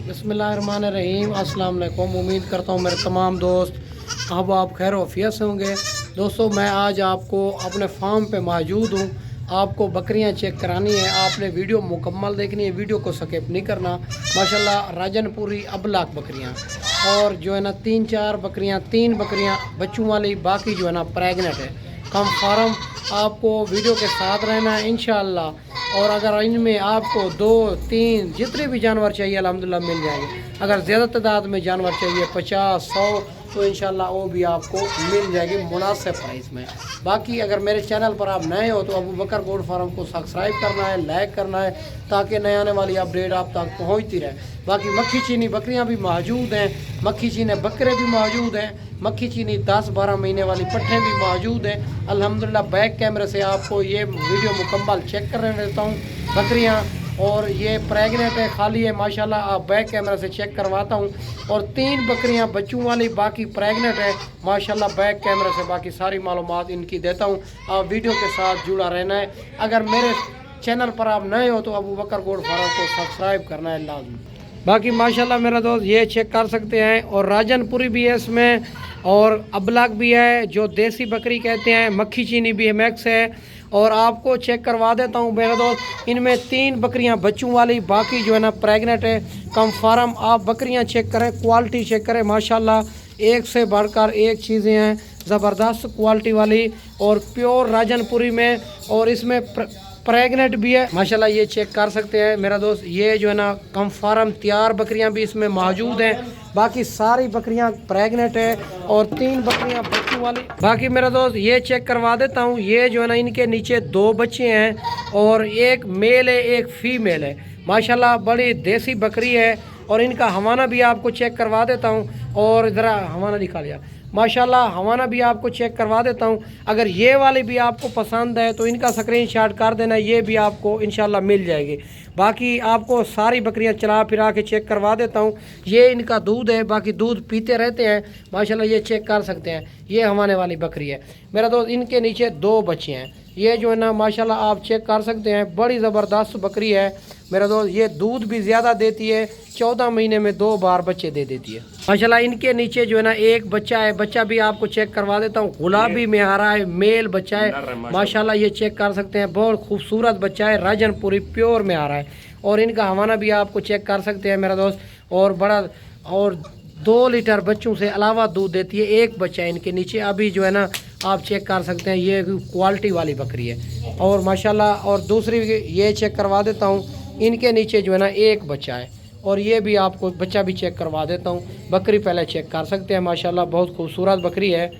बिस्मिल्लाहिर्रहमानिर्रहीम। अस्सलाम वालेकुम। उम्मीद करता हूँ मेरे तमाम दोस्त अब आप खैर वफियत से होंगे। दोस्तों मैं आज आपको अपने फार्म पे मौजूद हूँ। आपको बकरियाँ चेक करानी है, आपने वीडियो मुकम्मल देखनी है, वीडियो को स्किप नहीं करना। माशाल्लाह राजनपुरी अबलाक बकरियाँ और जो है ना तीन बकरियाँ बच्चों वाली, बाकी जो है ना प्रेगनेंट है। कम फार्म आपको वीडियो के साथ रहना है इंशाअल्लाह। और अगर इनमें आपको 2-3 जितने भी जानवर चाहिए अल्हम्दुलिल्लाह मिल जाएंगे। अगर ज़्यादा तादाद में जानवर चाहिए 50-100 तो इंशाअल्लाह वो भी आपको मिल जाएगी मुनासिब प्राइस में। बाकी अगर मेरे चैनल पर आप नए हो तो अबू बकर गोट फार्म को सब्सक्राइब करना है, लाइक करना है, ताकि नए आने वाली अपडेट आप तक पहुंचती रहे। बाकी मक्खी चीनी बकरियां भी मौजूद हैं, मक्खी चीनी बकरे भी मौजूद हैं, मक्खी चीनी 10-12 महीने वाली पट्ठें भी मौजूद हैं। अल्हम्दुलिल्लाह बैक कैमरे से आपको ये वीडियो मुकम्मल चेक करने देता हूँ बकरियाँ। और ये प्रेगनेंट है, खाली है माशाल्लाह, आप बैक कैमरा से चेक करवाता हूँ। और 3 बकरियाँ बच्चों वाली, बाकी प्रेगनेंट है माशाल्लाह। बैक कैमरा से बाकी सारी मालूमात इनकी देता हूँ। आप वीडियो के साथ जुड़ा रहना है। अगर मेरे चैनल पर आप नए हो तो अबू बकर गोट फार्म को सब्सक्राइब करना है लाजमी। बाकी माशाल्लाह मेरा दोस्त ये चेक कर सकते हैं। और राजनपुरी भी है इसमें, और अबलाक भी है जो देसी बकरी कहते हैं, मक्खी चीनी भी है, मैक्स है। और आपको चेक करवा देता हूँ मेरा दोस्त, इनमें 3 बकरियाँ बच्चों वाली, बाकी जो है ना प्रेगनेंट है। कम फार्म आप बकरियाँ चेक करें, क्वालिटी चेक करें माशाल्लाह, एक से बढ़कर एक चीज़ें हैं, ज़बरदस्त क्वालिटी वाली और प्योर राजनपुरी में। और इसमें प्रेगनेंट भी है माशाल्लाह, ये चेक कर सकते हैं मेरा दोस्त। ये जो है ना कम फार्म तैयार बकरियां भी इसमें मौजूद हैं, बाकी सारी बकरियां प्रेगनेंट है और 3 बकरियां बच्चों वाली। बाकी मेरा दोस्त ये चेक करवा देता हूँ, ये जो है ना इनके नीचे 2 बच्चे हैं और एक मेल है एक फीमेल है माशाल्लाह। बड़ी देसी बकरी है। और इनका हवाना भी आपको चेक करवा देता हूँ। और ज़रा हवाना दिखा लिया माशाल्लाह, हवाना भी आपको चेक करवा देता हूँ। अगर ये वाली भी आपको पसंद है तो इनका स्क्रीनशॉट कर देना, ये भी आपको इंशाल्लाह मिल जाएगी। बाकी आपको सारी बकरियां चला फिरा के चेक करवा देता हूँ। ये इनका दूध है, बाकी दूध पीते रहते हैं माशाल्लाह, ये चेक कर सकते हैं। ये हवाने वाली बकरी है मेरा दोस्त, इनके नीचे 2 बच्चे हैं। ये जो है ना माशाल्लाह आप चेक कर सकते हैं, बड़ी ज़बरदस्त बकरी है मेरा दोस्त। ये दूध भी ज़्यादा देती है, 14 महीने में 2 बार बच्चे दे देती है माशाल्लाह। इनके नीचे जो है ना एक बच्चा है, बच्चा भी आपको चेक करवा देता हूँ। गुलाबी में आ रहा है, मेल बच्चा है माशाल्लाह, ये चेक कर सकते हैं। बहुत खूबसूरत बच्चा है, राजनपुरी प्योर में आ रहा है। और इनका हवाना भी आपको चेक कर सकते हैं मेरा दोस्त। और बड़ा और 2 लीटर बच्चों से अलावा दूध देती है। एक बच्चा है इनके नीचे, अभी जो है ना आप चेक कर सकते हैं, ये क्वालिटी वाली बकरी है और माशाल्लाह। और दूसरी ये चेक करवा देता हूँ, इनके नीचे जो है ना एक बच्चा है और ये भी आपको बच्चा भी चेक करवा देता हूँ। बकरी पहले चेक कर सकते हैं माशाल्लाह, बहुत खूबसूरत बकरी है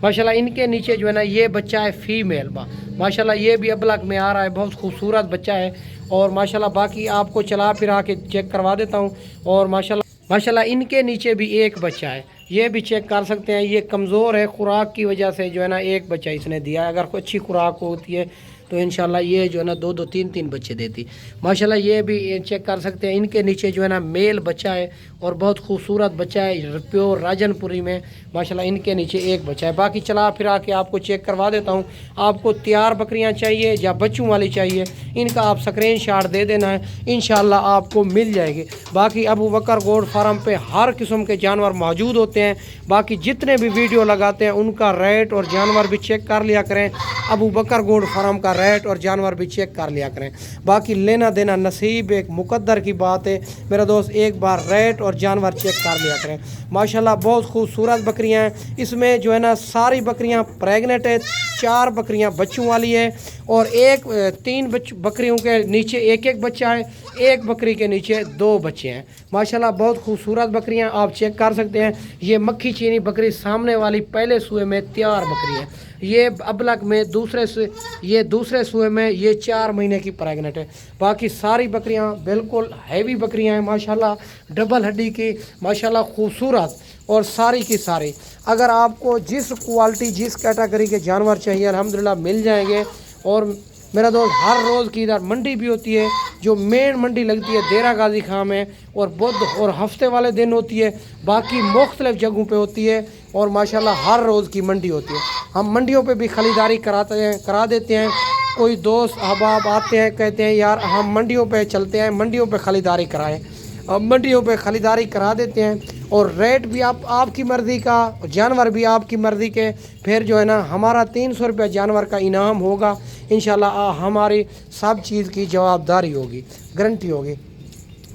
माशाल्लाह। इनके नीचे जो है ना ये बच्चा है फीमेल माशाल्लाह, ये भी अबलक में आ रहा है, बहुत खूबसूरत बच्चा है। और माशाल्लाह बाकी आपको चला फिरा के चेक करवा देता हूँ। और माशाल्लाह इनके नीचे भी एक बच्चा है, ये भी चेक कर सकते हैं। ये कमज़ोर है, खुराक की वजह से जो है ना एक बच्चा इसने दिया है। अगर कोई अच्छी खुराक होती है तो इंशाल्लाह ये जो है ना 2-2 3-3 बच्चे देती माशाल्लाह। ये भी चेक कर सकते हैं, इनके नीचे जो है ना मेल बच्चा है और बहुत खूबसूरत बच्चा है, प्योर राजनपुरी में माशाल्लाह। इनके नीचे एक बच्चा है। बाकी चला फिरा के आपको चेक करवा देता हूँ। आपको तैयार बकरियाँ चाहिए या बच्चों वाली चाहिए, इनका आप स्क्रीनशॉट दे देना है, इंशाल्लाह आपको मिल जाएगी। बाकी अबू बकर गोट फार्म पे हर किस्म के जानवर मौजूद होते हैं। बाकी जितने भी वीडियो लगाते हैं उनका रेट और जानवर भी चेक कर लिया करें। अबू बकर गोट फार्म का रेट और जानवर भी चेक कर लिया करें। बाकी लेना देना नसीब, एक मुकद्दर की बात है मेरा दोस्त। एक बार रेट और जानवर चेक कर लिया करें माशाल्लाह। बहुत खूबसूरत बकरियां हैं इसमें जो है ना, सारी बकरियां प्रेगनेंट है, 4 बकरियां बच्चों वाली है और 3 बकरियों के नीचे एक बच्चा है, एक बकरी के नीचे 2 बच्चे हैं माशाल्लाह। बहुत खूबसूरत बकरियां आप चेक कर सकते हैं। ये मक्खी चीनी बकरी सामने वाली पहले सूए में तैयार बकरी है, ये अबलक में दूसरे सूए में ये 4 महीने की प्रेगनेंट है। बाकी सारी बकरियां बिल्कुल हैवी बकरियां हैं माशाल्लाह, डबल हड्डी की माशाल्लाह, खूबसूरत और सारी की सारी। अगर आपको जिस क्वालिटी जिस कैटेगरी के जानवर चाहिए अल्हम्दुलिल्लाह मिल जाएंगे। और मेरा दोस्त हर रोज़ की इधर मंडी भी होती है, जो मेन मंडी लगती है देरा गाजी खां में, और बुध और हफ्ते वाले दिन होती है। बाकी मुख्तलिफ जगहों पे होती है और माशाल्लाह हर रोज़ की मंडी होती है। हम मंडियों पे भी ख़रीदारी करा देते हैं। कोई दोस्त अहबाब आते हैं, कहते हैं यार हम मंडियों पे चलते हैं, मंडियों पे ख़रीदारी कराएं। मंडियों पे खरीदारी करा देते हैं, और रेट भी आपकी मर्ज़ी का, जानवर भी आपकी मर्ज़ी के। फिर जो है ना हमारा 300 रुपये जानवर का इनाम होगा इंशाल्लाह। हमारी सब चीज़ की जवाबदारी होगी, गारंटी होगी।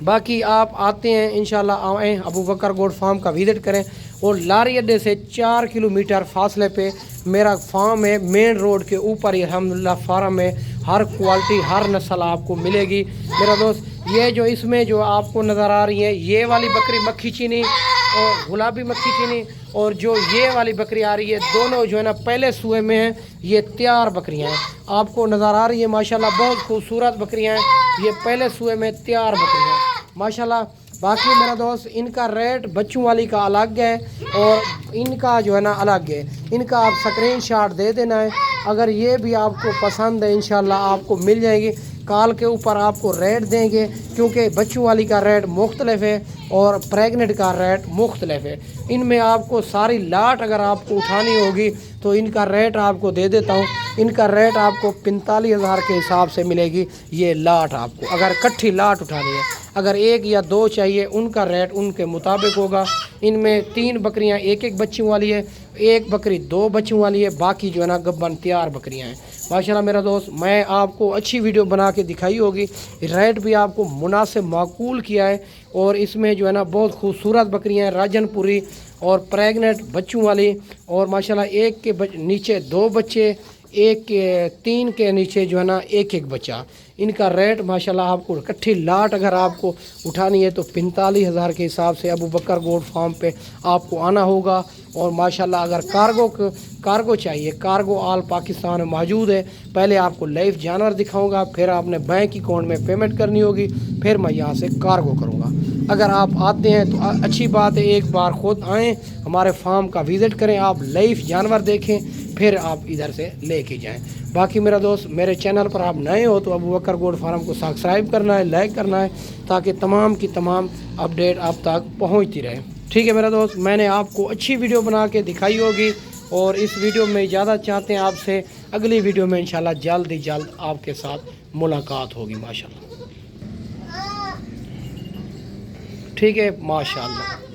बाकी आप आते हैं इंशाल्लाह, आएँ अबू बकर गोट फार्म का विज़िट करें। और लारी अड्डे से 4 किलोमीटर फासले पे मेरा फार्म है, मेन रोड के ऊपर ही अल्हम्दुलिल्लाह फार्म है। हर क्वालिटी हर नस्ल आपको मिलेगी मेरा दोस्त। ये जो इसमें जो आपको नज़र आ रही है, ये वाली बकरी मक्खी चीनी और गुलाबी मक्खी चीनी, और जो ये वाली बकरी आ रही है, दोनों जो है ना पहले सूए में हैं। ये तैयार बकरियां हैं, आपको नज़र आ रही है माशाल्लाह, बहुत खूबसूरत बकरियां हैं। ये पहले सूए में तैयार बकरियां हैं माशाल्लाह। बाकी मेरा दोस्त इनका रेट बच्चों वाली का अलग है और इनका जो है ना अलग है। इनका आप स्क्रीनशॉट दे देना है, अगर ये भी आपको पसंद है इंशाल्लाह आपको मिल जाएगी। कॉल के ऊपर आपको रेट देंगे, क्योंकि बच्चों वाली का रेट मुख्तलिफ है और प्रेग्नेंट का रेट मुख्तलिफ है। इनमें आपको सारी लाट अगर आपको उठानी होगी तो इनका रेट आपको दे देता हूँ। इनका रेट आपको 45,000 के हिसाब से मिलेगी ये लाट आपको, अगर इकट्ठी लाट उठानी है। अगर एक या दो चाहिए उनका रेट उनके मुताबिक होगा। इनमें 3 बकरियां एक एक बच्चों वाली है, एक बकरी 2 बच्चों वाली है, बाकी जो है ना गब्बन तैयार बकरियां हैं माशाल्लाह मेरा दोस्त। मैं आपको अच्छी वीडियो बना के दिखाई होगी, रेट भी आपको मुनासिब माकूल किया है। और इसमें जो है ना बहुत खूबसूरत बकरियां हैं, राजनपुरी और प्रेग्नेंट बच्चों वाली, और माशाल्लाह एक के नीचे 2 बच्चे, एक के 3 के नीचे जो है ना एक एक बच्चा। इनका रेट माशाल्लाह आपको इकट्ठी लाट अगर आपको उठानी है तो 45,000 के हिसाब से अबू बकर गोट फार्म पे आपको आना होगा। और माशाल्लाह अगर कार्गो चाहिए, कार्गो ऑल पाकिस्तान में मौजूद है। पहले आपको लाइव जानवर दिखाऊंगा, फिर आपने बैंक अकाउंट में पेमेंट करनी होगी, फिर मैं यहाँ से कार्गो करूँगा। अगर आप आते हैं तो अच्छी बात है, एक बार ख़ुद आएँ हमारे फार्म का विज़िट करें, आप लाइव जानवर देखें, फिर आप इधर से लेके जाएं। बाकी मेरा दोस्त मेरे चैनल पर आप नए हो तो अबू बकर गोट फार्म को सब्सक्राइब करना है, लाइक करना है, ताकि तमाम की तमाम अपडेट आप तक पहुंचती रहे। ठीक है मेरा दोस्त, मैंने आपको अच्छी वीडियो बना के दिखाई होगी, और इस वीडियो में इजाज़त चाहते हैं आपसे। अगली वीडियो में इंशाल्लाह जल्द ही जल्द आपके साथ मुलाकात होगी माशाल्लाह। ठीक है माशाल्लाह।